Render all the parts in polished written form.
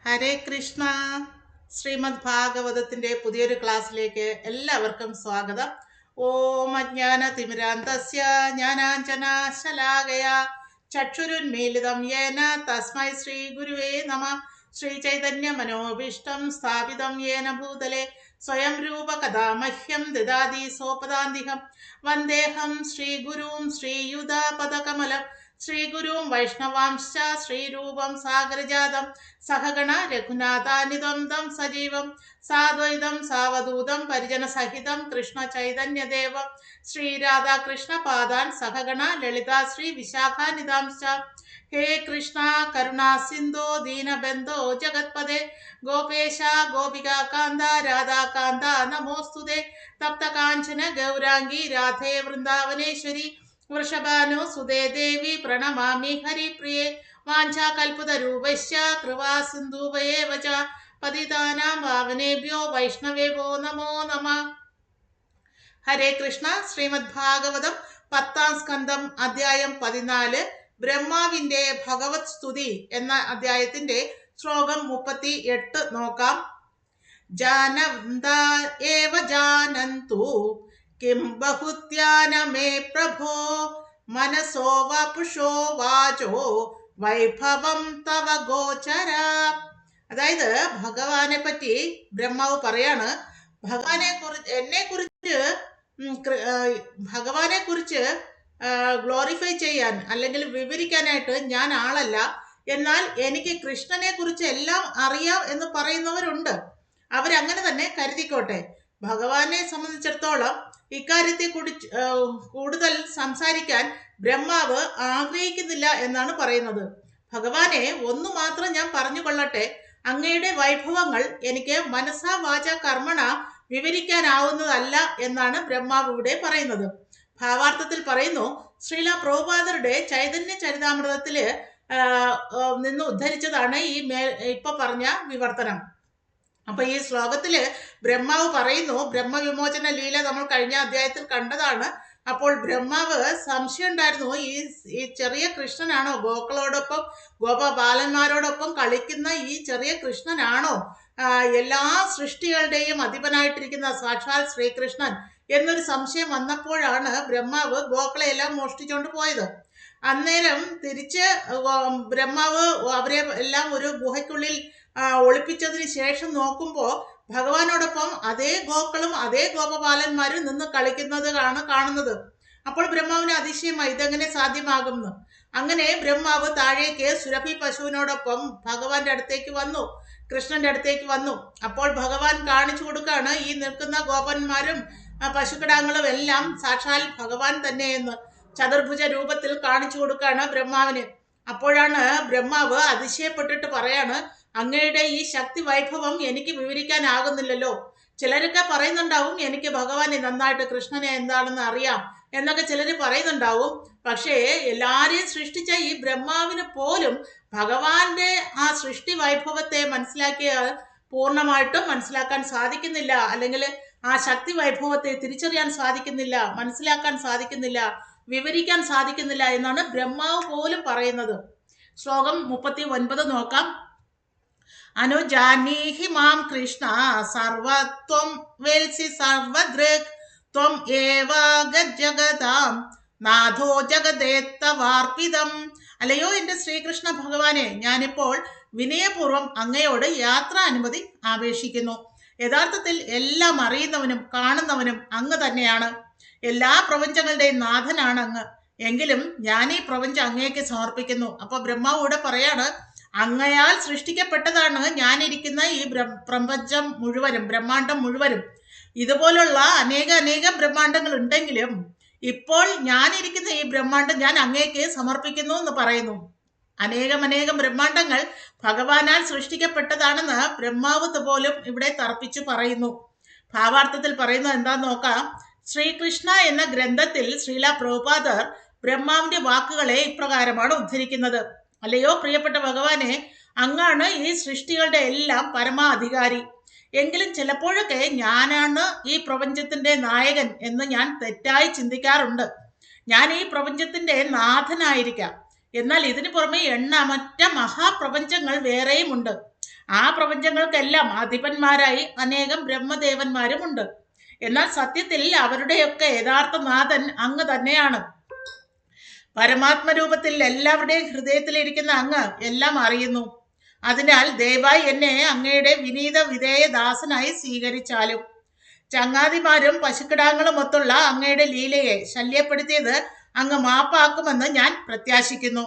ഹരേ കൃഷ്ണ. ശ്രീമദ് ഭാഗവതത്തിന്റെ പുതിയൊരു ക്ലാസ്സിലേക്ക് എല്ലാവർക്കും സ്വാഗതം. ഓം അജ്ഞാന തിമിരാന്തസ്യ ജ്ഞാനാഞ്ജനാശലാകയ ചക്ഷുരുന്മീലിതം യേന തസ്മൈ ശ്രീ ഗുരുവേ നമ. ശ്രീ ചൈതന്യ മനോഭീഷ്ടം സ്ഥാപിതം യേന ഭൂതലെ സ്വയം രൂപ കഥാ മഹ്യം ദദാതി സോപദാന്തികം വന്ദേഹം ശ്രീ ഗുരും ശ്രീയുതാപദകമലം ശ്രീഗുരും വൈഷ്ണവാംശ ശ്രീരൂപം സാഗരജാതം സഹഗണ രഘുനാഥാനിതം തം സജീവം സാദ്വൈതം സാവധൂതം പരിജനസഹിതം കൃഷ്ണ ചൈതന്യദേവം ശ്രീരാധാകൃഷ്ണ പാദാൻ സഹഗണ ലളിത ശ്രീ വിശാഖാനിതാംശ. ഹേ കൃഷ്ണ കരുണാ സിന്ധോ ദീനബന്ധോ ജഗത്പദേ ഗോപേശ ഗോപിക കാന്ത രാധാകാന്ത നമോസ്തുതേ. തപ്തകാഞ്ചന ഗൗരാംഗി രാധേ വൃന്ദാവനേശ്വരി വൃഷഭാനു സുതേ ദേവി പ്രണമാമി ഹരിപ്രിയേ. വാഞ്ചാകൽപതരൂപശ്ച കൃപാ സിന്ധൂവയേവ ച പതിതാനാം പാവനേഭ്യോ വൈഷ്ണവേഭോ നമോ നമഃ. ഹരേ കൃഷ്ണ. ശ്രീമദ് ഭാഗവതം 10-ാം സ്കന്ധം അധ്യായം 14 ബ്രഹ്മാവിന്റെ ഭഗവത് സ്തുതി എന്ന അധ്യായത്തിന്റെ ശ്ലോകം 38 നോക്കാം. ജാനന്ത ഏവ ജാനന്തു കിം ബഹുത്യാന മേ പ്രഭോ മനസോ വപുഷോ വാചോ വൈഭവം തവ ഗോചര. അതായത് ഭഗവാനെ പറ്റി ബ്രഹ്മാവ് പറയാണ്. ഭഗവാനെ കുറിച്ച് ഗ്ലോറിഫൈ ചെയ്യാൻ അല്ലെങ്കിൽ വിവരിക്കാനായിട്ട് ഞാൻ ആളല്ല. എന്നാൽ എനിക്ക് കൃഷ്ണനെ കുറിച്ച് എല്ലാം അറിയാം എന്ന് പറയുന്നവരുണ്ട്. അവരങ്ങനെ തന്നെ കരുതിക്കോട്ടെ. ഭഗവാനെ സംബന്ധിച്ചിടത്തോളം ഇക്കാര്യത്തെ കുറിച്ച് കൂടുതൽ സംസാരിക്കാൻ ബ്രഹ്മാവ് ആഗ്രഹിക്കുന്നില്ല എന്നാണ് പറയുന്നത്. ഭഗവാനെ ഒന്നു മാത്രം ഞാൻ പറഞ്ഞു കൊള്ളട്ടെ, അങ്ങയുടെ വൈഭവങ്ങൾ എനിക്ക് മനസാ വാച കർമ്മണ വിവരിക്കാനാവുന്നതല്ല എന്നാണ് ബ്രഹ്മാവ് ഇവിടെ പറയുന്നത്. ഭാവാർത്ഥത്തിൽ പറയുന്നു, ശ്രീല പ്രഭുപാദരുടെ ചൈതന്യ ചരിതാമൃതത്തില് നിന്ന് ഉദ്ധരിച്ചതാണ് ഇപ്പൊ പറഞ്ഞ വിവർത്തനം. അപ്പൊ ഈ ശ്ലോകത്തില് ബ്രഹ്മാവ് പറയുന്നു, ബ്രഹ്മവിമോചന ലീല നമ്മൾ കഴിഞ്ഞ അധ്യായത്തിൽ കണ്ടതാണ്. അപ്പോൾ ബ്രഹ്മാവ് സംശയം ഉണ്ടായിരുന്നു, ഈ ചെറിയ കൃഷ്ണനാണോ ഗോക്കളോടൊപ്പം ഗോപബാലന്മാരോടൊപ്പം കളിക്കുന്ന ഈ ചെറിയ കൃഷ്ണനാണോ എല്ലാ സൃഷ്ടികളുടെയും അധിപനായിട്ടിരിക്കുന്ന സാക്ഷാൽ ശ്രീകൃഷ്ണൻ എന്നൊരു സംശയം വന്നപ്പോഴാണ് ബ്രഹ്മാവ് ഗോക്കളെയെല്ലാം മോഷ്ടിച്ചുകൊണ്ട് പോയത്. അന്നേരം തിരിച്ച് ബ്രഹ്മാവ് അവരെ എല്ലാം ഒരു ഗുഹയ്ക്കുള്ളിൽ ഒളിപ്പിച്ചതിന് ശേഷം നോക്കുമ്പോൾ ഭഗവാനോടൊപ്പം അതേ ഗോക്കളും അതേ ഗോപപാലന്മാരും നിന്ന് കളിക്കുന്നതാണ് കാണുന്നത്. അപ്പോൾ ബ്രഹ്മാവിന് അതിശയമായി, ഇതെങ്ങനെ സാധ്യമാകുമെന്ന്. അങ്ങനെ ബ്രഹ്മാവ് താഴേക്ക് സുരഭി പശുവിനോടൊപ്പം ഭഗവാന്റെ അടുത്തേക്ക് വന്നു, കൃഷ്ണന്റെ അടുത്തേക്ക് വന്നു. അപ്പോൾ ഭഗവാൻ കാണിച്ചു കൊടുക്കാണ്, ഈ നിൽക്കുന്ന ഗോപന്മാരും പശുക്കിടാങ്ങളും എല്ലാം സാക്ഷാൽ ഭഗവാൻ തന്നെയെന്ന് ചതുർഭുജ രൂപത്തിൽ കാണിച്ചു കൊടുക്കാണ് ബ്രഹ്മാവിന്. അപ്പോഴാണ് ബ്രഹ്മാവ് അതിശയപ്പെട്ടിട്ട് പറയാണ്, അങ്ങയുടെ ഈ ശക്തി വൈഭവം എനിക്ക് വിവരിക്കാനാകുന്നില്ലല്ലോ. ചിലരൊക്കെ പറയുന്നുണ്ടാവും എനിക്ക് ഭഗവാനെ നന്നായിട്ട് കൃഷ്ണനെ എന്താണെന്ന് അറിയാം എന്നൊക്കെ ചിലർ പറയുന്നുണ്ടാവും. പക്ഷേ എല്ലാരെയും സൃഷ്ടിച്ച ഈ ബ്രഹ്മാവിന് പോലും ഭഗവാന്റെ ആ സൃഷ്ടി വൈഭവത്തെ പൂർണ്ണമായിട്ടും മനസ്സിലാക്കാൻ സാധിക്കുന്നില്ല, അല്ലെങ്കിൽ ആ ശക്തി വൈഭവത്തെ തിരിച്ചറിയാൻ സാധിക്കുന്നില്ല, മനസ്സിലാക്കാൻ സാധിക്കുന്നില്ല, വിവരിക്കാൻ സാധിക്കുന്നില്ല എന്നാണ് ബ്രഹ്മാവ് പോലും പറയുന്നത്. ശ്ലോകം 39 നോക്കാം. അനുജാനീഹി മാം കൃഷ്ണ സർവത്വം വേൽസി സർവദൃക് ത്വം ഏവാഗ ജഗതാം നാഥോ ജഗദേത്തവാർപ്പിതം. അല്ലയോ എന്റെ ശ്രീകൃഷ്ണ ഭഗവാനെ, ഞാനിപ്പോൾ വിനയപൂർവ്വം അങ്ങയോട് യാത്രാനുമതി അപേക്ഷിക്കുന്നു. യഥാർത്ഥത്തിൽ എല്ലാം അറിയുന്നവനും കാണുന്നവനും അങ്ങ് തന്നെയാണ്. എല്ലാ പ്രപഞ്ചങ്ങളുടെയും നാഥനാണ് അങ്ങ്. എങ്കിലും ഞാൻ ഈ പ്രപഞ്ചം അങ്ങേക്ക് സമർപ്പിക്കുന്നു. അപ്പൊ ബ്രഹ്മാവ് ഇവിടെ പറയാണ്, അങ്ങയാൽ സൃഷ്ടിക്കപ്പെട്ടതാണ് ഞാനിരിക്കുന്ന ഈ പ്രപഞ്ചം മുഴുവനും, ബ്രഹ്മാണ്ടം മുഴുവനും. ഇതുപോലുള്ള അനേകം ബ്രഹ്മാണ്ടങ്ങൾ ഉണ്ടെങ്കിലും ഇപ്പോൾ ഞാനിരിക്കുന്ന ഈ ബ്രഹ്മാണ്ടം ഞാൻ അങ്ങേക്ക് സമർപ്പിക്കുന്നു എന്ന് പറയുന്നു. അനേകം ബ്രഹ്മാണ്ടങ്ങൾ ഭഗവാനാൽ സൃഷ്ടിക്കപ്പെട്ടതാണെന്ന് ബ്രഹ്മാവ് പോലും ഇവിടെ തർപ്പിച്ചു പറയുന്നു. ഭാവാർത്ഥത്തിൽ പറയുന്നത് എന്താന്ന് നോക്കാം. ശ്രീകൃഷ്ണ എന്ന ഗ്രന്ഥത്തിൽ ശ്രീല പ്രഭുപാദർ ബ്രഹ്മാവിന്റെ വാക്കുകളെ ഇപ്രകാരമാണ് ഉദ്ധരിക്കുന്നത്. അല്ലയോ പ്രിയപ്പെട്ട ഭഗവാനെ, അങ്ങാണ് ഈ സൃഷ്ടികളുടെ എല്ലാം പരമാധികാരി. എങ്കിലും ചിലപ്പോഴൊക്കെ ഞാനാണ് ഈ പ്രപഞ്ചത്തിന്റെ നായകൻ എന്ന് ഞാൻ തെറ്റായി ചിന്തിക്കാറുണ്ട്. ഞാൻ ഈ പ്രപഞ്ചത്തിന്റെ നാഥനായിരിക്കാം, എന്നാൽ ഇതിനു പുറമെ എണ്ണമറ്റ മഹാപ്രപഞ്ചങ്ങൾ വേറെയുമുണ്ട്. ആ പ്രപഞ്ചങ്ങൾക്കെല്ലാം അധിപന്മാരായി അനേകം ബ്രഹ്മദേവന്മാരുമുണ്ട്. എന്നാൽ സത്യത്തിൽ അവരുടെയൊക്കെ യഥാർത്ഥ നാഥൻ അങ്ങ് തന്നെയാണ്. പരമാത്മരൂപത്തിൽ എല്ലാവരുടെയും ഹൃദയത്തിലിരിക്കുന്ന അങ്ങ് എല്ലാം അറിയുന്നു. അതിനാൽ ദയവായി എന്നെ അങ്ങയുടെ വിനീത വിധേയ ദാസനായി സ്വീകരിച്ചാലും. ചങ്ങാതിമാരും പശുക്കിടാങ്ങളും ഒത്തുള്ള അങ്ങയുടെ ലീലയെ ശല്യപ്പെടുത്തിയത് അങ്ങ് മാപ്പാക്കുമെന്ന് ഞാൻ പ്രത്യാശിക്കുന്നു.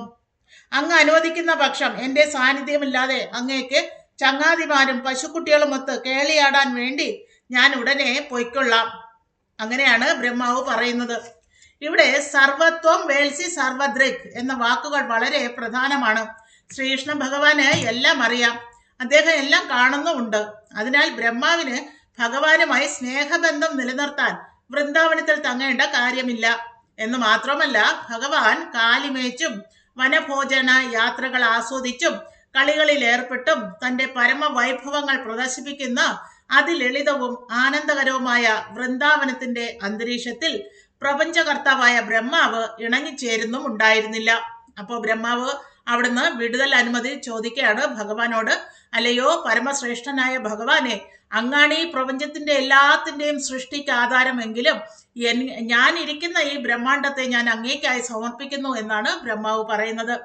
അങ്ങ് അനുവദിക്കുന്ന പക്ഷം എൻ്റെ സാന്നിധ്യമില്ലാതെ അങ്ങേക്ക് ചങ്ങാതിമാരും പശുക്കുട്ടികളും ഒത്ത് കേളിയാടാൻ വേണ്ടി ഞാൻ ഉടനെ പൊയ്ക്കൊള്ളാം. അങ്ങനെയാണ് ബ്രഹ്മാവ് പറയുന്നത്. ഇവിടെ സർവത്വം വേൾസി സർവദ്രിക് എന്ന വാക്കുകൾ വളരെ പ്രധാനമാണ്. ശ്രീകൃഷ്ണ ഭഗവാന് എല്ലാം അറിയാം, അദ്ദേഹം എല്ലാം കാണുന്നുമുണ്ട്. അതിനാൽ ബ്രഹ്മാവിന് ഭഗവാനുമായി സ്നേഹബന്ധം നിലനിർത്താൻ വൃന്ദാവനത്തിൽ തങ്ങേണ്ട കാര്യമില്ല എന്ന് മാത്രമല്ല, ഭഗവാൻ കാലിമേച്ചും വനഭോജന യാത്രകൾ ആസ്വദിച്ചും കളികളിൽ ഏർപ്പെട്ടും തൻ്റെ പരമവൈഭവങ്ങൾ പ്രദർശിപ്പിക്കുന്ന അതിലളിതവും ആനന്ദകരവുമായ വൃന്ദാവനത്തിന്റെ അന്തരീക്ഷത്തിൽ പ്രപഞ്ചകർത്താവായ ബ്രഹ്മാവ് ഇണങ്ങിച്ചേരുന്നും ഉണ്ടായിരുന്നില്ല. അപ്പോൾ ബ്രഹ്മാവ് അവിടുന്ന് വിടുതൽ അനുമതി ചോദിക്കുകയാണ് ഭഗവാനോട്. അല്ലയോ പരമശ്രേഷ്ഠനായ ഭഗവാനെ, അങ്ങാണ് ഈ പ്രപഞ്ചത്തിന്റെ എല്ലാത്തിൻ്റെയും സൃഷ്ടിക്ക് ആധാരമെങ്കിലും ഞാൻ ഇരിക്കുന്ന ഈ ബ്രഹ്മാണ്ടത്തെ ഞാൻ അങ്ങേക്കായി സമർപ്പിക്കുന്നു എന്നാണ് ബ്രഹ്മാവ് പറയുന്നത്.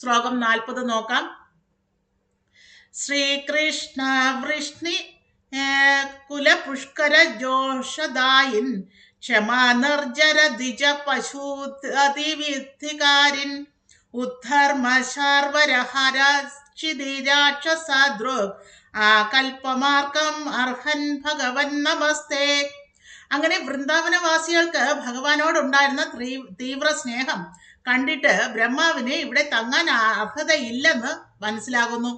ശ്ലോകം 40 നോക്കാം. ശ്രീകൃഷ്ണ വൃഷ്ണി കുലപുഷ്കര ജോഷദായിൻ ക്ഷമാനർജര ദ്വിജ പശുധികാരിൻ ഉദ്ധർമ്മ ശാർവരഹരക്ഷിതിരാക്ഷസദൃക് ആകൽപമാർക്കം അർഹൻ ഭഗവൻ നമസ്തേ. അങ്ങനെ വൃന്ദാവനവാസികൾക്ക് ഭഗവാനോടുണ്ടായിരുന്ന തീവ്ര സ്നേഹം കണ്ടിട്ട് ബ്രഹ്മാവിന് ഇവിടെ തങ്ങാൻ അർഹതയില്ലെന്ന് മനസ്സിലാകുന്നു.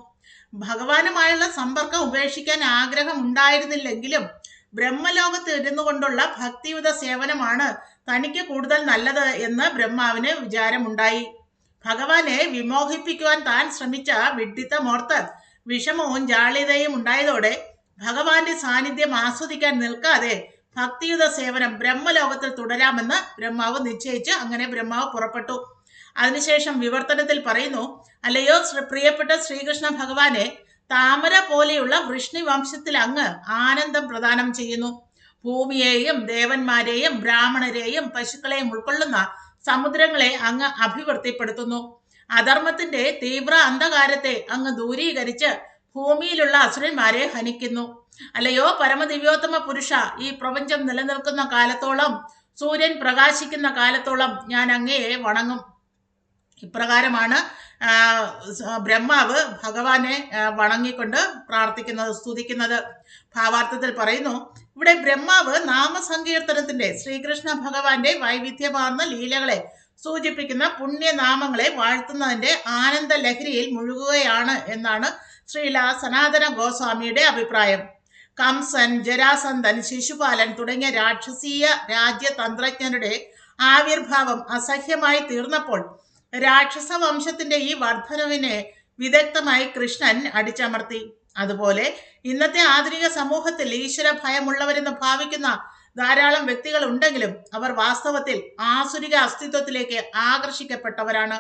ഭഗവാനുമായുള്ള സമ്പർക്കം ഉപേക്ഷിക്കാൻ ആഗ്രഹം ഉണ്ടായിരുന്നില്ലെങ്കിലും ബ്രഹ്മലോകത്ത് ഇരുന്നു കൊണ്ടുള്ള ഭക്തിയുത സേവനമാണ് തനിക്ക് കൂടുതൽ നല്ലത് എന്ന് ബ്രഹ്മാവിന് വിചാരമുണ്ടായി. ഭഗവാനെ വിമോഹിപ്പിക്കുവാൻ താൻ ശ്രമിച്ച വിഡ്ഢിത്തമോർത്ത് വിഷമവും ജാള്യതയും ഉണ്ടായതോടെ ഭഗവാന്റെ സാന്നിധ്യം ആസ്വദിക്കാൻ നിൽക്കാതെ ഭക്തിയുത സേവനം ബ്രഹ്മലോകത്തിൽ തുടരാമെന്ന് ബ്രഹ്മാവ് നിശ്ചയിച്ച് അങ്ങനെ ബ്രഹ്മാവ് പുറപ്പെട്ടു. അതിനുശേഷം വിവർത്തനത്തിൽ പറയുന്നു, അല്ലയോ പ്രിയപ്പെട്ട ശ്രീകൃഷ്ണ ഭഗവാനെ, താമര പോലെയുള്ള വൃഷ്ണി വംശത്തിൽ അങ്ങ് ആനന്ദം പ്രദാനം ചെയ്യുന്നു. ഭൂമിയെയും ദേവന്മാരെയും ബ്രാഹ്മണരെയും പശുക്കളെയും ഉൾക്കൊള്ളുന്ന സമുദ്രങ്ങളെ അങ്ങ് അഭിവൃദ്ധിപ്പെടുത്തുന്നു. അധർമ്മത്തിന്റെ തീവ്ര അന്ധകാരത്തെ അങ്ങ് ദൂരീകരിച്ച് ഭൂമിയിലുള്ള അസുരന്മാരെ ഹനിക്കുന്നു. അല്ലയോ പരമദിവ്യോത്തമ പുരുഷ, ഈ പ്രപഞ്ചം നിലനിൽക്കുന്ന കാലത്തോളം, സൂര്യൻ പ്രകാശിക്കുന്ന കാലത്തോളം ഞാൻ അങ്ങയെ വണങ്ങും. ഇപ്രകാരമാണ് ബ്രഹ്മാവ് ഭഗവാനെ വണങ്ങിക്കൊണ്ട് പ്രാർത്ഥിക്കുന്നത്, സ്തുതിക്കുന്നത്. ഭാവാർത്ഥത്തിൽ പറയുന്നു, ഇവിടെ ബ്രഹ്മാവ് നാമസങ്കീർത്തനത്തിന്റെ ശ്രീകൃഷ്ണ ഭഗവാന്റെ വൈവിധ്യമാർന്ന ലീലകളെ സൂചിപ്പിക്കുന്ന പുണ്യനാമങ്ങളെ വാഴ്ത്തുന്നതിന്റെ ആനന്ദ ലഹരിയിൽ മുഴുകുകയാണ് എന്നാണ് ശ്രീല സനാതന ഗോസ്വാമിയുടെ അഭിപ്രായം. കംസൻ, ജരാസന്ധൻ, ശിശുപാലൻ തുടങ്ങിയ രാക്ഷസീയ രാജ്യതന്ത്രജ്ഞരുടെ ആവിർഭാവം അസഹ്യമായി തീർന്നപ്പോൾ രാക്ഷസ വംശത്തിന്റെ ഈ വർധനവിനെ വിദഗ്ധമായി കൃഷ്ണൻ അടിച്ചമർത്തി. അതുപോലെ ഇന്നത്തെ ആധുനിക സമൂഹത്തിൽ ഈശ്വര ഭയമുള്ളവരെന്ന് ഭാവിക്കുന്ന ധാരാളം വ്യക്തികൾ ഉണ്ടെങ്കിലും അവർ വാസ്തവത്തിൽ ആസുരിക അസ്തിത്വത്തിലേക്ക് ആകർഷിക്കപ്പെട്ടവരാണ്.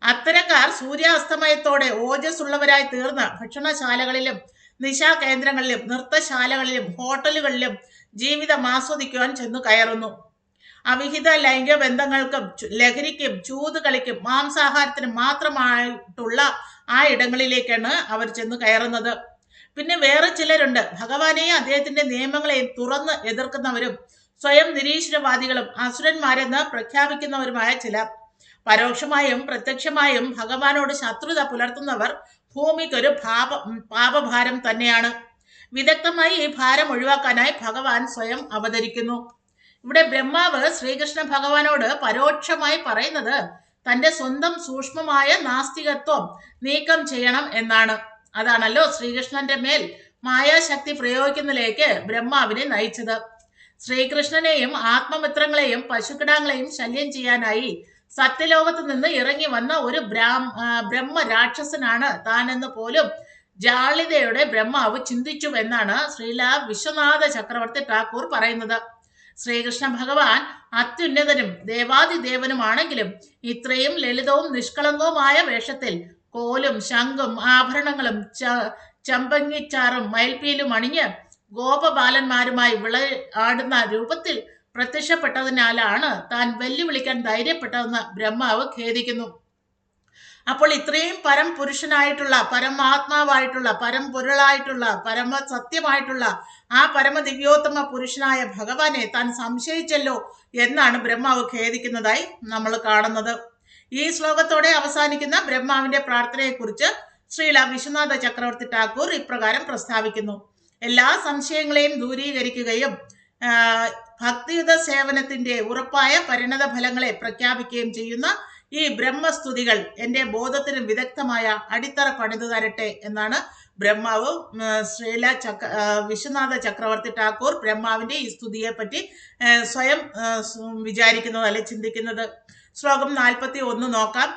അത്തരക്കാർ സൂര്യാസ്തമയത്തോടെ ഓജസ്സുള്ളവരായി തീർന്ന് ഭക്ഷണശാലകളിലും നിശാകേന്ദ്രങ്ങളിലും നൃത്തശാലകളിലും ഹോട്ടലുകളിലും ജീവിതം ആസ്വദിക്കുവാൻ ചെന്നു കയറുന്നു. അവിഹിത ലൈംഗിക ബന്ധങ്ങൾക്കും ലഹരിക്കും ചൂതുകളിക്കും മാംസാഹാരത്തിനും മാത്രമായിട്ടുള്ള ആ ഇടങ്ങളിലേക്കാണ് അവർ ചെന്ന് കയറുന്നത്. പിന്നെ വേറെ ചിലരുണ്ട്, ഭഗവാനെയും അദ്ദേഹത്തിന്റെ നിയമങ്ങളെയും തുറന്ന് എതിർക്കുന്നവരും സ്വയം നിരീശ്വരവാദികളും അസുരന്മാരെന്ന് പ്രഖ്യാപിക്കുന്നവരുമായ ചിലർ. പരോക്ഷമായും പ്രത്യക്ഷമായും ഭഗവാനോട് ശത്രുത പുലർത്തുന്നവർ ഭൂമിക്കൊരു പാപഭാരം തന്നെയാണ്. വിദഗ്ധമായി ഈ ഭാരം ഒഴിവാക്കാനായി ഭഗവാൻ സ്വയം അവതരിക്കുന്നു. ഇവിടെ ബ്രഹ്മാവ് ശ്രീകൃഷ്ണ ഭഗവാനോട് പരോക്ഷമായി പറയുന്നത് തന്റെ സ്വന്തം സൂക്ഷ്മമായ നാസ്തികത്വം നീക്കം ചെയ്യണം എന്നാണ്. അതാണല്ലോ ശ്രീകൃഷ്ണന്റെ മേൽ മായാശക്തി പ്രയോഗിക്കുന്നതിലേക്ക് ബ്രഹ്മാവിനെ നയിച്ചത്. ശ്രീകൃഷ്ണനെയും ആത്മമിത്രങ്ങളെയും പശുക്കിടാങ്ങളെയും ശല്യം ചെയ്യാനായി സത്യലോകത്ത് നിന്ന് ഇറങ്ങി വന്ന ഒരു ബ്രഹ്മ രാക്ഷസനാണ് താനെന്ന് പോലും ജാള്യതയുടെ ബ്രഹ്മാവ് ചിന്തിച്ചു എന്നാണ് ശ്രീല വിശ്വനാഥ ചക്രവർത്തി ഠാക്കൂർ പറയുന്നത്. ശ്രീകൃഷ്ണ ഭഗവാൻ അത്യുന്നതനും ദേവാദിദേവനുമാണെങ്കിലും ഇത്രയും ലളിതവും നിഷ്കളങ്കവുമായ വേഷത്തിൽ കോലും ശംഖും ആഭരണങ്ങളും ചമ്പങ്ങിച്ചാറും മയിൽപ്പീലും അണിഞ്ഞ് ഗോപബാലന്മാരുമായി ആടുന്ന രൂപത്തിൽ പ്രത്യക്ഷപ്പെട്ടതിനാലാണ് താൻ വെല്ലുവിളിക്കാൻ ധൈര്യപ്പെട്ടതെന്ന് ബ്രഹ്മാവ് ഖേദിക്കുന്നു. അപ്പോൾ ഇത്രയും പരംപുരുഷനായിട്ടുള്ള, പരമാത്മാവായിട്ടുള്ള, പരമ്പൊരുളായിട്ടുള്ള, പരമസത്യമായിട്ടുള്ള ആ പരമദിവ്യോത്തമ പുരുഷനായ ഭഗവാനെ താൻ സംശയിച്ചല്ലോ എന്നാണ് ബ്രഹ്മാവ് ഖേദിക്കുന്നതായി നമ്മൾ കാണുന്നത്. ഈ ശ്ലോകത്തോടെ അവസാനിക്കുന്ന ബ്രഹ്മാവിന്റെ പ്രാർത്ഥനയെക്കുറിച്ച് ശ്രീല വിശ്വനാഥ ചക്രവർത്തി ഠാക്കൂർ ഇപ്രകാരം പ്രസ്താവിക്കുന്നു. എല്ലാ സംശയങ്ങളെയും ദൂരീകരിക്കുകയും ഭക്തിയുത സേവനത്തിന്റെ ഉറപ്പായ പരിണത ഫലങ്ങളെ പ്രഖ്യാപിക്കുകയും ചെയ്യുന്ന ഈ ബ്രഹ്മസ്തുതികൾ എൻ്റെ ബോധത്തിന് വിദഗ്ധമായ അടിത്തറ പണിതു തരട്ടെ എന്നാണ് ബ്രഹ്മാവ് ശ്രീല വിശ്വനാഥ ചക്രവർത്തി ഠാക്കൂർ ബ്രഹ്മാവിന്റെ ഈ സ്തുതിയെ പറ്റി സ്വയം വിചാരിക്കുന്നത് അല്ലെ ചിന്തിക്കുന്നത്. ശ്ലോകം 41 നോക്കാം.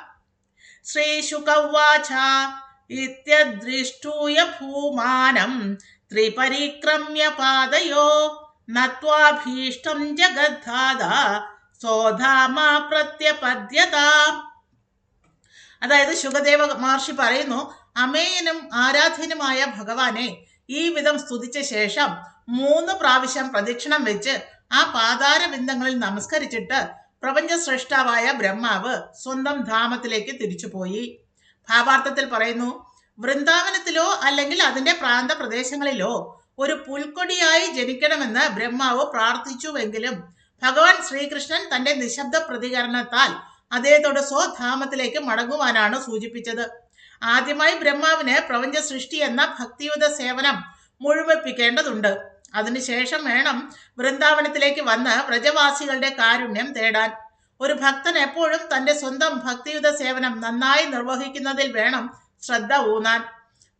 ശ്രീ ശുകവാച ഇത്യദൃഷ്ടൂയ ഭൂമാനം ത്രിപരിക്രമ്യ പാദയോ നത്വാഭീഷ്ടം ജഗദ്ധാത സോധാമ പ്രത്യപദ്യത. അതായത് ശുകദേവ മഹർഷി പറയുന്നു, അമേയനും ആരാധ്യനുമായ ഭഗവാനെ ഈ വിധം സ്തുതിച്ച ശേഷം 3 പ്രാവശ്യം പ്രദക്ഷിണം വെച്ച് ആ പാതാര ബിന്ദങ്ങളിൽ നമസ്കരിച്ചിട്ട് പ്രപഞ്ച സൃഷ്ടാവായ ബ്രഹ്മാവ് സ്വന്തം ധാമത്തിലേക്ക് തിരിച്ചുപോയി. ഭാവാർത്ഥത്തിൽ പറയുന്നു, വൃന്ദാവനത്തിലോ അല്ലെങ്കിൽ അതിന്റെ പ്രാന്ത പ്രദേശങ്ങളിലോ ഒരു പുൽക്കൊടിയായി ജനിക്കണമെന്ന് ബ്രഹ്മാവ് പ്രാർത്ഥിച്ചുവെങ്കിലും ഭഗവാൻ ശ്രീകൃഷ്ണൻ തന്റെ നിശബ്ദ പ്രതികരണത്താൽ അദ്ദേഹത്തോട് സ്വധാമത്തിലേക്ക് മടങ്ങുവാനാണ് സൂചിപ്പിച്ചത്. ആദ്യമായി ബ്രഹ്മാവിന് പ്രപഞ്ച സൃഷ്ടി എന്ന ഭക്തിയുത സേവനം മുഴുമിപ്പിക്കേണ്ടതുണ്ട്. അതിനുശേഷം വേണം വൃന്ദാവനത്തിലേക്ക് വന്ന് വ്രജവാസികളുടെ കാരുണ്യം തേടാൻ. ഒരു ഭക്തൻ എപ്പോഴും തന്റെ സ്വന്തം ഭക്തിയുത സേവനം നന്നായി നിർവഹിക്കുന്നതിൽ വേണം ശ്രദ്ധ ഊന്നാൻ.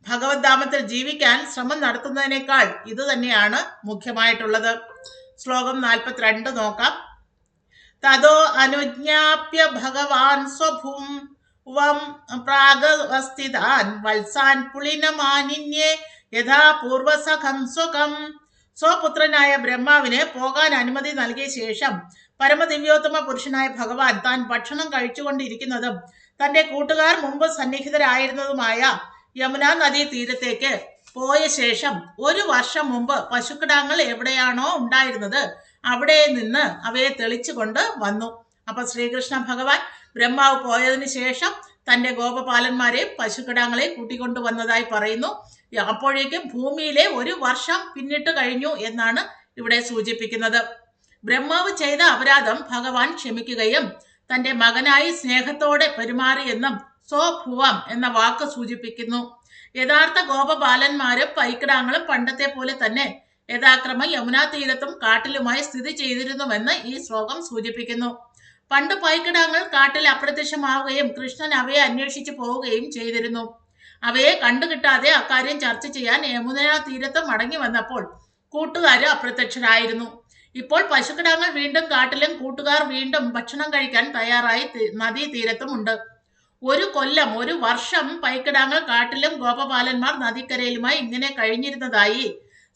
ഭഗവദ്ധാമത്തിൽ ജീവിക്കാൻ ശ്രമം നടത്തുന്നതിനേക്കാൾ ഇത് തന്നെയാണ് മുഖ്യമായിട്ടുള്ളത്. ശ്ലോകം 42 നോക്കാം. തതോ അനുജ്ഞാപ്യ ഭഗവാൻ സ്വഭൂം വം പ്രാഗവസ്ഥിതാൻ വത്സാൻ പുളിനമാനിന്യേ യഥാ പൂർവസഖം സ്വകം. സ്വപുത്രനായ ബ്രഹ്മാവിന് പോകാൻ അനുമതി നൽകിയ ശേഷം പരമദിവ്യോത്തമ പുരുഷനായ ഭഗവാൻ താൻ ഭക്ഷണം കഴിച്ചുകൊണ്ടിരിക്കുന്നതും തന്റെ കൂട്ടുകാർ മുമ്പ് സന്നിഹിതരായിരുന്നതുമായ യമുനാ നദീ തീരത്തേക്ക് പോയ ശേഷം 1 വർഷം മുമ്പ് പശുക്കിടാങ്ങൾ എവിടെയാണോ ഉണ്ടായിരുന്നത് അവിടെ നിന്ന് അവയെ തെളിച്ചുകൊണ്ട് വന്നു. അപ്പൊ ശ്രീകൃഷ്ണ ഭഗവാൻ ബ്രഹ്മാവ് പോയതിനു ശേഷം തന്റെ ഗോപപാലന്മാരെ പശുക്കിടാങ്ങളെ കൂട്ടിക്കൊണ്ടു വന്നതായി പറയുന്നു. അപ്പോഴേക്കും ഭൂമിയിലെ 1 വർഷം പിന്നിട്ട് കഴിഞ്ഞു എന്നാണ് ഇവിടെ സൂചിപ്പിക്കുന്നത്. ബ്രഹ്മാവ് ചെയ്ത അപരാധം ഭഗവാൻ ക്ഷമിക്കുകയും തന്റെ മകനായി സ്നേഹത്തോടെ പെരുമാറിയെന്നും സ്വഭുവം എന്ന വാക്ക് സൂചിപ്പിക്കുന്നു. യഥാർത്ഥ ഗോപബാലന്മാരും പൈക്കിടാങ്ങളും പണ്ടത്തെ പോലെ തന്നെ യഥാക്രമം യമുനാ തീരത്തും കാട്ടിലുമായി സ്ഥിതി ചെയ്തിരുന്നുവെന്ന് ഈ ശ്ലോകം സൂചിപ്പിക്കുന്നു. പണ്ട് പൈക്കിടാങ്ങൾ കാട്ടിൽ അപ്രത്യക്ഷമാവുകയും കൃഷ്ണൻ അവയെ അന്വേഷിച്ചു പോവുകയും ചെയ്തിരുന്നു. അവയെ കണ്ടുകിട്ടാതെ അക്കാര്യം ചർച്ച ചെയ്യാൻ യമുനാ തീരത്ത് മടങ്ങി വന്നപ്പോൾ കൂട്ടുകാര് അപ്രത്യക്ഷരായിരുന്നു. ഇപ്പോൾ പശുക്കിടാങ്ങൾ വീണ്ടും കാട്ടിലും കൂട്ടുകാർ വീണ്ടും ഭക്ഷണം കഴിക്കാൻ തയ്യാറായി നദീതീരത്തുമുണ്ട്. 1 കൊല്ലം 1 വർഷം പൈക്കിടാങ്ങൾ കാട്ടിലും ഗോപപാലന്മാർ നദിക്കരയിലുമായി ഇങ്ങനെ കഴിഞ്ഞിരുന്നതായി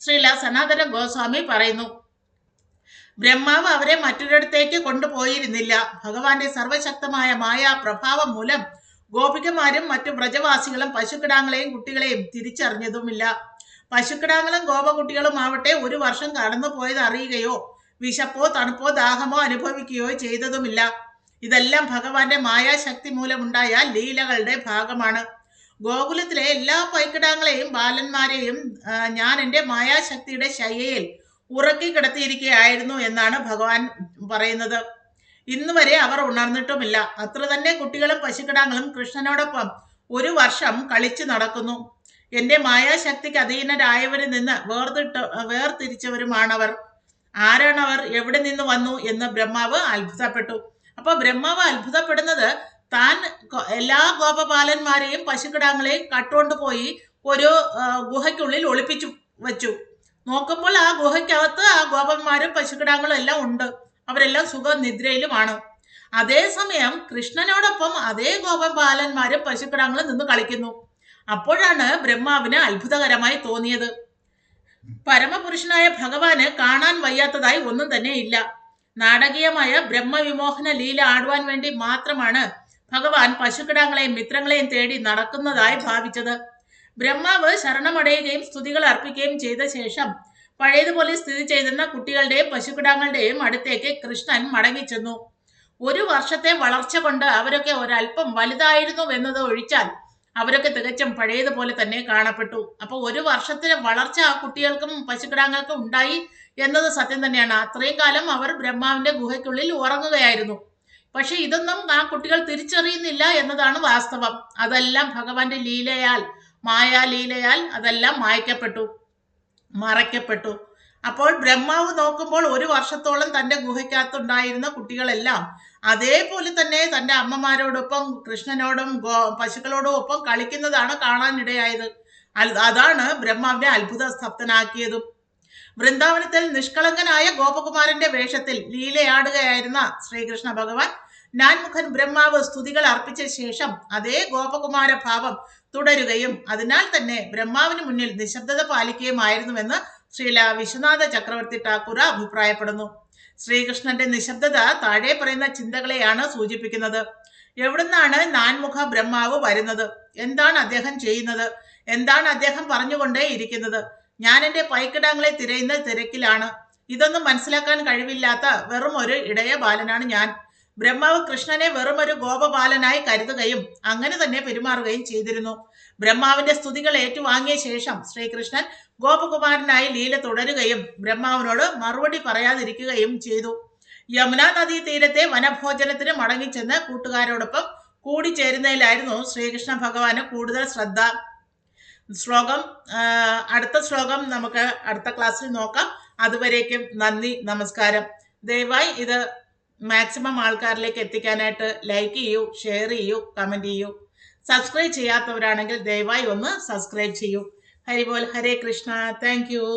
ശ്രീല സനാതന ഗോസ്വാമി പറയുന്നു. ബ്രഹ്മാവ് അവരെ മറ്റൊരിടത്തേക്ക് കൊണ്ടുപോയിരുന്നില്ല. ഭഗവാന്റെ സർവശക്തമായ മായാ പ്രഭാവം മൂലം ഗോപികമാരും മറ്റു വ്രജവാസികളും പശുക്കിടാങ്ങളെയും കുട്ടികളെയും തിരിച്ചറിഞ്ഞതുമില്ല. പശുക്കിടാങ്ങളും ഗോപകുട്ടികളും ആവട്ടെ 1 വർഷം കടന്നു പോയത് അറിയുകയോ വിശപ്പോ തണുപ്പോ ദാഹമോ അനുഭവിക്കുകയോ ചെയ്തതുമില്ല. ഇതെല്ലാം ഭഗവാന്റെ മായാശക്തി മൂലമുണ്ടായ ലീലകളുടെ ഭാഗമാണ്. ഗോകുലത്തിലെ എല്ലാ പൈക്കിടാങ്ങളെയും ബാലന്മാരെയും ഞാൻ എൻ്റെ മായാശക്തിയുടെ ശയ്യയിൽ ഉറക്കി കിടത്തിയിരിക്കുകയായിരുന്നു എന്നാണ് ഭഗവാൻ പറയുന്നത്. ഇന്ന് വരെ അവർ ഉണർന്നിട്ടുമില്ല. അത്ര തന്നെ കുട്ടികളും പശുക്കിടാങ്ങളും കൃഷ്ണനോടൊപ്പം 1 വർഷം കളിച്ചു നടക്കുന്നു. എൻ്റെ മായാശക്തിക്ക് അധീനരായവരിൽ നിന്ന് വേർതിരിച്ചവരുമാണവർ. ആരാണവർ, എവിടെ നിന്ന് വന്നു എന്ന് ബ്രഹ്മാവ് അത്ഭുതപ്പെട്ടു. അപ്പൊ ബ്രഹ്മാവ് അത്ഭുതപ്പെടുന്നത് താൻ എല്ലാ ഗോപപാലന്മാരെയും പശുക്കിടാങ്ങളെയും കട്ടുകൊണ്ടുപോയി ഒരു ഗുഹയ്ക്കുള്ളിൽ ഒളിപ്പിച്ചു വച്ചു. നോക്കുമ്പോൾ ആ ഗുഹയ്ക്കകത്ത് ആ ഗോപന്മാരും പശുക്കിടാങ്ങളും എല്ലാം ഉണ്ട്. അവരെല്ലാം സുഖനിദ്രയിലുമാണ്. അതേസമയം കൃഷ്ണനോടൊപ്പം അതേ ഗോപപാലന്മാരും പശുക്കിടാങ്ങളും നിന്ന് കളിക്കുന്നു. അപ്പോഴാണ് ബ്രഹ്മാവിന് അത്ഭുതകരമായി തോന്നിയത്. പരമപുരുഷനായ ഭഗവാന് കാണാൻ വയ്യാത്തതായി ഒന്നും തന്നെ ഇല്ല. നാടകീയമായ ബ്രഹ്മവിമോഹന ലീല ആടുവാൻ വേണ്ടി മാത്രമാണ് ഭഗവാൻ പശുക്കിടാങ്ങളെയും മിത്രങ്ങളെയും തേടി നടക്കുന്നതായി ഭാവിച്ചത്. ബ്രഹ്മാവ് ശരണമടയുകയും സ്തുതികൾ അർപ്പിക്കുകയും ചെയ്ത ശേഷം പഴയതുപോലെ സ്ഥിതി ചെയ്തിരുന്ന കുട്ടികളുടെയും പശുക്കിടാങ്ങളുടെയും അടുത്തേക്ക് കൃഷ്ണൻ മടങ്ങിച്ചെന്നു. ഒരു വർഷത്തെ വളർച്ച കൊണ്ട് അവരൊക്കെ ഒരല്പം വലുതായിരുന്നു എന്നത് ഒഴിച്ചാൽ അവരൊക്കെ തികച്ചും പഴയതുപോലെ തന്നെ കാണപ്പെട്ടു. അപ്പൊ ഒരു വർഷത്തിലെ വളർച്ച ആ കുട്ടികൾക്കും പശുക്കിടാങ്ങൾക്കും ഉണ്ടായി എന്നത് സത്യം തന്നെയാണ്. അത്രയും കാലം അവർ ബ്രഹ്മാവിന്റെ ഗുഹയ്ക്കുള്ളിൽ ഉറങ്ങുകയായിരുന്നു. പക്ഷെ ഇതൊന്നും ആ കുട്ടികൾ തിരിച്ചറിയുന്നില്ല എന്നതാണ് വാസ്തവം. അതെല്ലാം ഭഗവാന്റെ ലീലയാൽ, മായാലീലയാൽ അതെല്ലാം മായ്ക്കപ്പെട്ടു, മറയ്ക്കപ്പെട്ടു. അപ്പോൾ ബ്രഹ്മാവ് നോക്കുമ്പോൾ ഒരു വർഷത്തോളം തന്റെ ഗുഹയ്ക്കകത്തുണ്ടായിരുന്ന കുട്ടികളെല്ലാം അതേപോലെ തന്നെ തന്റെ അമ്മമാരോടൊപ്പം കൃഷ്ണനോടും പശുക്കളോടും ഒപ്പം കളിക്കുന്നതാണ് കാണാനിടയായത്. അതാണ് ബ്രഹ്മാവിനെ അത്ഭുത സ്തബ്ധനാക്കിയതും. വൃന്ദാവനത്തിൽ നിഷ്കളങ്കനായ ഗോപകുമാരന്റെ വേഷത്തിൽ ലീലയാടുകയായിരുന്ന ശ്രീകൃഷ്ണ ഭഗവാൻ നാൻമുഖൻ ബ്രഹ്മാവ് സ്തുതികൾ അർപ്പിച്ച ശേഷം അതേ ഗോപകുമാര ഭാവം തുടരുകയും അതിനാൽ തന്നെ ബ്രഹ്മാവിന് മുന്നിൽ നിശബ്ദത പാലിക്കുകയുമായിരുന്നുവെന്ന് ശ്രീല വിശ്വനാഥ ചക്രവർത്തി ഠാക്കൂർ അഭിപ്രായപ്പെടുന്നു. ശ്രീകൃഷ്ണന്റെ നിശബ്ദത താഴെ പറയുന്ന ചിന്തകളെയാണ് സൂചിപ്പിക്കുന്നത്. എവിടുന്നാണ് നാൻമുഖ ബ്രഹ്മാവ് വരുന്നത്? എന്താണ് അദ്ദേഹം ചെയ്യുന്നത്? എന്താണ് അദ്ദേഹം പറഞ്ഞുകൊണ്ടേ ഇരിക്കുന്നത്? ഞാൻ എൻ്റെ പൈക്കിടാങ്ങളെ തിരയുന്ന തിരക്കിലാണ്. ഇതൊന്നും മനസ്സിലാക്കാൻ കഴിവില്ലാത്ത വെറും ഒരു ഇടയ ബാലനാണ് ഞാൻ. ബ്രഹ്മാവ് കൃഷ്ണനെ വെറും ഒരു ഗോപബാലനായി കരുതുകയും അങ്ങനെ തന്നെ പെരുമാറുകയും ചെയ്തിരുന്നു. ബ്രഹ്മാവിന്റെ സ്തുതികൾ ഏറ്റുവാങ്ങിയ ശേഷം ശ്രീകൃഷ്ണൻ ഗോപകുമാരനായി ലീല തുടരുകയും ബ്രഹ്മാവിനോട് മറുപടി പറയാതിരിക്കുകയും ചെയ്തു. യമുനാ നദീ തീരത്തെ വനഭോജനത്തിന് മടങ്ങിച്ചെന്ന് കൂട്ടുകാരോടൊപ്പം കൂടിച്ചേരുന്നതിലായിരുന്നു ശ്രീകൃഷ്ണ ഭഗവാന് കൂടുതൽ ശ്രദ്ധ. അടുത്ത ശ്ലോകം നമുക്ക് അടുത്ത ക്ലാസ്സിൽ നോക്കാം. അതുവരേക്കും നന്ദി, നമസ്കാരം. ദയവായി ഇത് മാക്സിമം ആൾക്കാരിലേക്ക് എത്തിക്കാനായിട്ട് ലൈക്ക് ചെയ്യൂ, ഷെയർ ചെയ്യൂ, കമന്റ് ചെയ്യൂ. സബ്സ്ക്രൈബ് ചെയ്യാത്തവരാണെങ്കിൽ ദയവായി ഒന്ന് സബ്സ്ക്രൈബ് ചെയ്യൂ. ഹരിബോൽ, ഹരേ കൃഷ്ണ. Thank U.